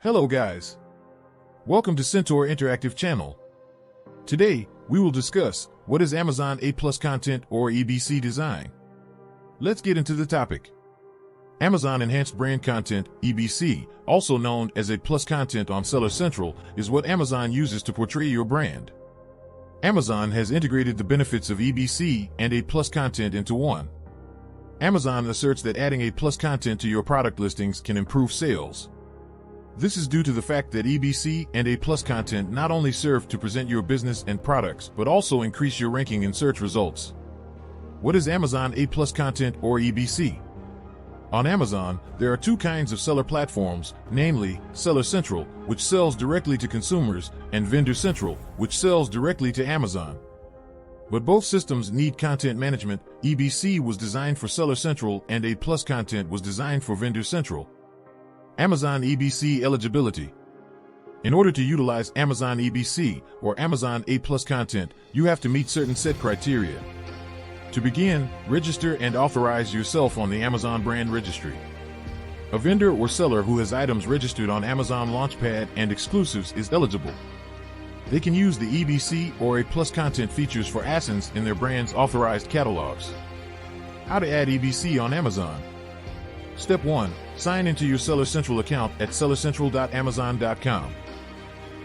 Hello guys. Welcome to Centaur Interactive channel. Today, we will discuss what is Amazon A+ content or EBC design. Let's get into the topic. Amazon Enhanced Brand Content, EBC, also known as A+ content on Seller Central, is what Amazon uses to portray your brand. Amazon has integrated the benefits of EBC and A+ content into one. Amazon asserts that adding A+ content to your product listings can improve sales. This is due to the fact that EBC and A+ content not only serve to present your business and products, but also increase your ranking in search results. What is Amazon A+ content or EBC? On Amazon, there are two kinds of seller platforms, namely Seller Central, which sells directly to consumers, and Vendor Central, which sells directly to Amazon. But both systems need content management. EBC was designed for Seller Central and A+ content was designed for Vendor Central. Amazon EBC eligibility. In order to utilize Amazon EBC or Amazon A+ content, you have to meet certain set criteria. To begin, register and authorize yourself on the Amazon Brand Registry. A vendor or seller who has items registered on Amazon Launchpad and exclusives is eligible. They can use the EBC or A+ content features for ASINs in their brand's authorized catalogs. How to add EBC on Amazon. Step 1. Sign into your Seller Central account at sellercentral.amazon.com.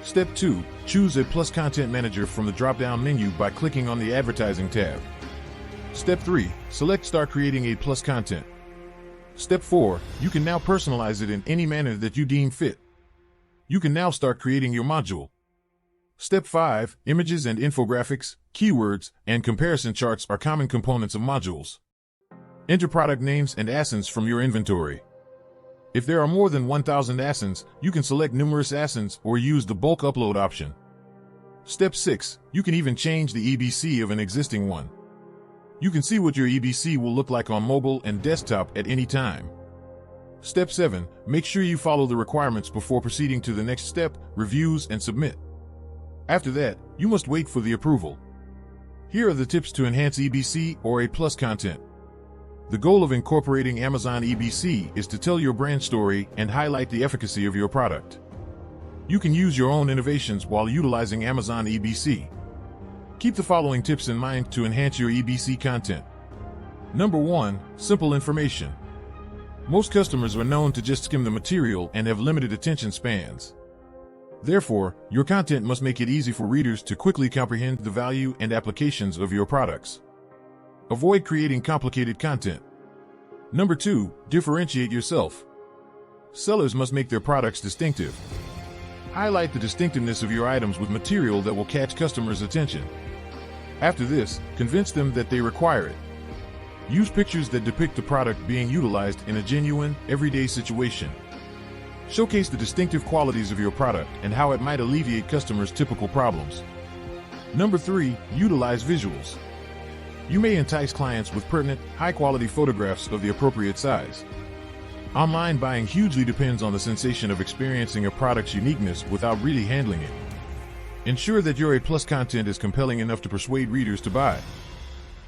Step 2. Choose A+ Content Manager from the drop-down menu by clicking on the Advertising tab. Step 3. Select Start Creating A+ Content. Step 4. You can now personalize it in any manner that you deem fit. You can now start creating your module. Step 5. Images and infographics, keywords, and comparison charts are common components of modules. Enter product names and ASINs from your inventory. If there are more than 1,000 ASINs, you can select numerous ASINs or use the bulk upload option. Step 6. You can even change the EBC of an existing one. You can see what your EBC will look like on mobile and desktop at any time. Step 7. Make sure you follow the requirements before proceeding to the next step, reviews and submit. After that, you must wait for the approval. Here are the tips to enhance EBC or A+ content. The goal of incorporating Amazon EBC is to tell your brand story and highlight the efficacy of your product. You can use your own innovations while utilizing Amazon EBC. Keep the following tips in mind to enhance your EBC content. Number 1. Simple information. Most customers are known to just skim the material and have limited attention spans. Therefore, your content must make it easy for readers to quickly comprehend the value and applications of your products. Avoid creating complicated content. Number 2. Differentiate yourself. Sellers must make their products distinctive. Highlight the distinctiveness of your items with material that will catch customers' attention. After this, convince them that they require it. Use pictures that depict the product being utilized in a genuine, everyday situation. Showcase the distinctive qualities of your product and how it might alleviate customers' typical problems. Number 3. Utilize visuals. You may entice clients with pertinent, high-quality photographs of the appropriate size. Online buying hugely depends on the sensation of experiencing a product's uniqueness without really handling it. Ensure that your A+ content is compelling enough to persuade readers to buy.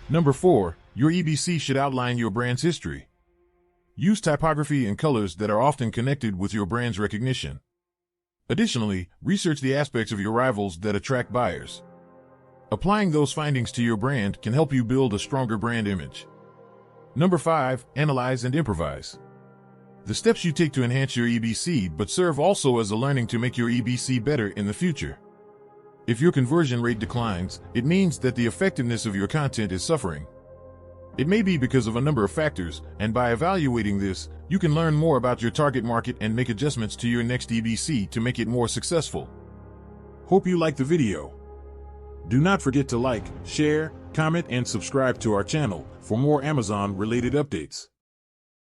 Number 4. Your EBC should outline your brand's history. Use typography and colors that are often connected with your brand's recognition. Additionally, research the aspects of your rivals that attract buyers. Applying those findings to your brand can help you build a stronger brand image. Number 5. Analyze and improvise. The steps you take to enhance your EBC but serve also as a learning to make your EBC better in the future. If your conversion rate declines, it means that the effectiveness of your content is suffering. It may be because of a number of factors, and by evaluating this, you can learn more about your target market and make adjustments to your next EBC to make it more successful. Hope you liked the video. Do not forget to like, share, comment, and subscribe to our channel for more Amazon-related updates.